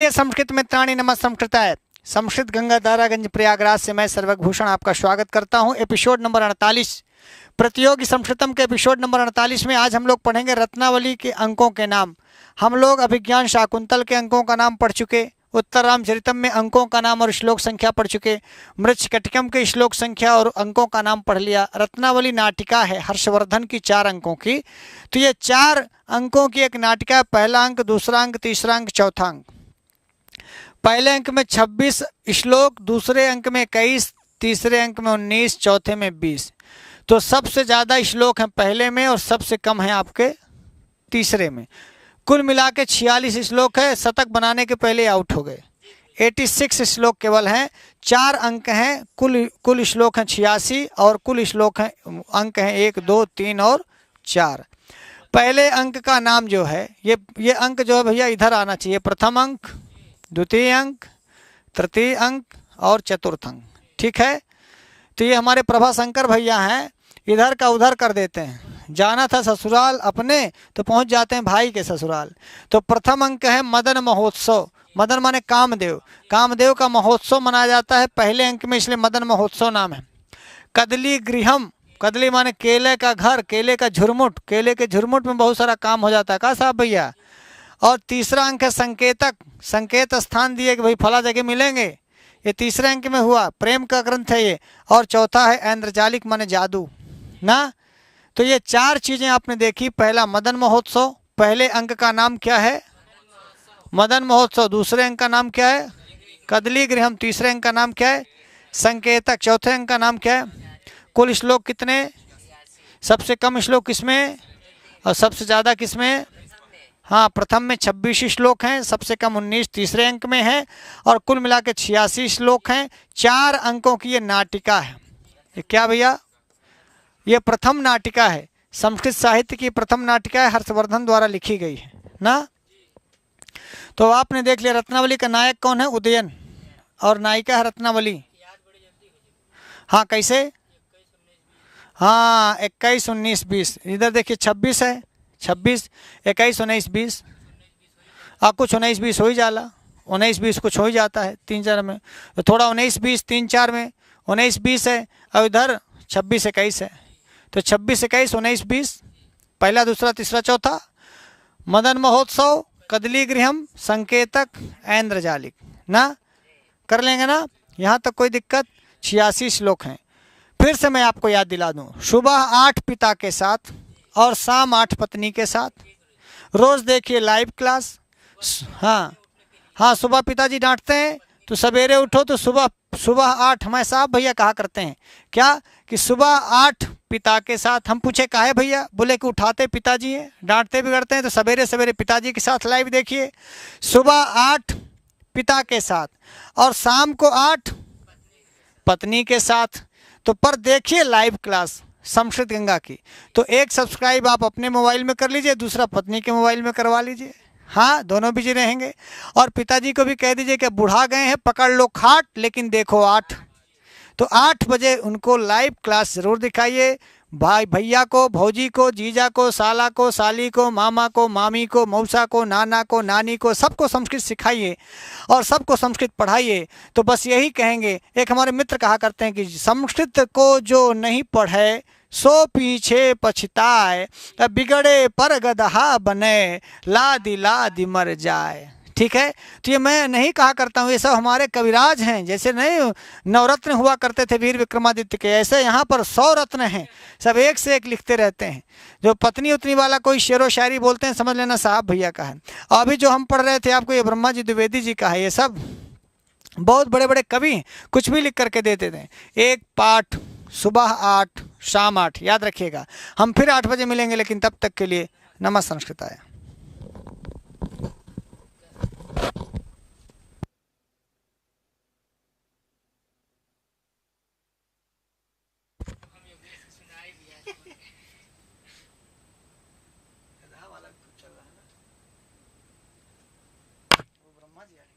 ये संस्कृत मित्राणि नमः संस्कृताय। संस्कृत गंगा दारागंज प्रयागराज से मैं सर्वभूषण आपका स्वागत करता हूं। एपिसोड नंबर 48 प्रतियोगी संस्कृतम के एपिसोड नंबर 48 में आज हम लोग पढ़ेंगे रत्नावली के अंकों के नाम। हम लोग अभिज्ञान शाकुंतल के अंकों का नाम पढ़ चुके, उत्तर रामचरितम में अंकों का नाम और श्लोक संख्या पढ़ चुके, मृच्छकटिकम के श्लोक संख्या और अंकों का नाम पढ़ लिया। रत्नावली नाटिका है हर्षवर्धन की 4 अंकों की। तो ये 4 अंकों की एक नाटिका, पहला अंक, दूसरा अंक, तीसरा अंक, चौथा अंक। पहले अंक में 26 श्लोक, दूसरे अंक में 21, तीसरे अंक में 19, चौथे में 20। तो सबसे ज़्यादा श्लोक हैं पहले में और सबसे कम है आपके तीसरे में। कुल मिला के 46 श्लोक है। शतक बनाने के पहले आउट हो गए। 86 श्लोक केवल हैं। 4 अंक हैं। कुल श्लोक हैं 86 और कुल श्लोक हैं अंक हैं 1, 2, 3 और 4। पहले अंक का नाम जो है ये अंक जो है भैया इधर आना चाहिए। प्रथम अंक, द्वितीय अंक, तृतीय अंक और चतुर्थ अंक। ठीक है। तो ये हमारे प्रभा शंकर भैया हैं, इधर का उधर कर देते हैं। जाना था ससुराल अपने तो पहुंच जाते हैं भाई के ससुराल। तो प्रथम अंक है मदन महोत्सव। मदन माने कामदेव। कामदेव का महोत्सव मनाया जाता है पहले अंक में, इसलिए मदन महोत्सव नाम है। कदली गृहम, कदली माने केले का घर, केले का झुरमुट। केले के झुरमुट में बहुत सारा काम हो जाता है का साहब भैया। और तीसरा अंक है संकेतक। संकेत स्थान दिए कि भाई फला जगह मिलेंगे, ये तीसरे अंक में हुआ। प्रेम का ग्रंथ है ये। और चौथा है ऐन्द्रजालिक माने जादू ना। तो ये 4 चीजें आपने देखी। पहला मदन महोत्सव, पहले अंक का नाम क्या है मदन महोत्सव, दूसरे अंक का नाम क्या है कदली गृहम, तीसरे अंक का नाम क्या है संकेतक, चौथे अंक का नाम क्या है। कुल श्लोक कितने? सबसे कम श्लोक किसमें और सबसे ज़्यादा किसमें? हाँ, प्रथम में 26 श्लोक हैं, सबसे कम 19 तीसरे अंक में है और कुल मिला के 86 श्लोक हैं। 4 अंकों की ये नाटिका है। ये क्या भैया? ये प्रथम नाटिका है, संस्कृत साहित्य की प्रथम नाटिका है, हर्षवर्धन द्वारा लिखी गई है ना। तो आपने देख लिया रत्नावली का नायक कौन है? उदयन। और नायिका है रत्नावली। हाँ कैसे? हाँ 21, 19, 20। इधर देखिए 26 है, 26, 21, 19, 20। कुछ 19, 20 हो ही जाला। 19, 20 कुछ हो ही जाता है 3, 4 में। तो थोड़ा 19, 20 3, 4 में 19, 20 है और इधर 26, 21 है। तो 26, 21, 19, 20 पहला, दूसरा, तीसरा, चौथा। मदन महोत्सव, कदली गृहम, संकेतक, ऐन्द्रजालिक ना। कर लेंगे ना, यहाँ तक कोई दिक्कत? 86 श्लोक हैं। फिर से मैं आपको याद दिला दूँ। सुबह 8 पिता के साथ और शाम 8 पत्नी के साथ। रोज़ देखिए लाइव क्लास। हाँ सुबह पिताजी डांटते हैं तो सवेरे उठो तो सुबह 8। हमारे साहब भैया कहा करते हैं क्या कि सुबह 8 पिता के साथ। हम पूछे काहे भैया? बोले कि उठाते पिताजी हैं, डांटते बिगड़ते हैं, तो सवेरे सवेरे पिताजी के साथ लाइव देखिए। सुबह 8 पिता के साथ और शाम को 8 पत्नी के साथ। तो पर देखिए लाइव क्लास संस्कृत गंगा की। तो एक सब्सक्राइब आप अपने मोबाइल में कर लीजिए, दूसरा पत्नी के मोबाइल में करवा लीजिए। हाँ दोनों बिजी रहेंगे। और पिताजी को भी कह दीजिए कि बुढ़ा गए हैं, पकड़ लो खाट लेकिन देखो 8। तो 8 बजे उनको लाइव क्लास ज़रूर दिखाइए। भाई भैया को, भौजी को, जीजा को, साला को, साली को, मामा को, मामी को, मौसा को, नाना को, नानी को, सबको संस्कृत सिखाइए और सबको संस्कृत पढ़ाइए। तो बस यही कहेंगे। एक हमारे मित्र कहा करते हैं कि संस्कृत को जो नहीं पढ़े सो पीछे पछताए, तब बिगड़े पर गदहा बने, लादी लादी मर जाए। ठीक है। तो ये मैं नहीं कहा करता हूँ, ये सब हमारे कविराज हैं। जैसे नहीं नवरत्न हुआ करते थे वीर विक्रमादित्य के, ऐसे यहाँ पर 100 रत्न हैं, सब एक से एक लिखते रहते हैं। जो पत्नी उतनी वाला कोई शेर व शायरी बोलते हैं, समझ लेना साहब भैया का है। अभी जो हम पढ़ रहे थे आपको, ये ब्रह्मा जी द्विवेदी जी का है। ये सब बहुत बड़े बड़े कवि कुछ भी लिख करके देते थे। एक पाठ सुबह 8 शाम 8, याद रखिएगा। हम फिर 8 बजे मिलेंगे, लेकिन तब तक के लिए नमः संस्कृताय।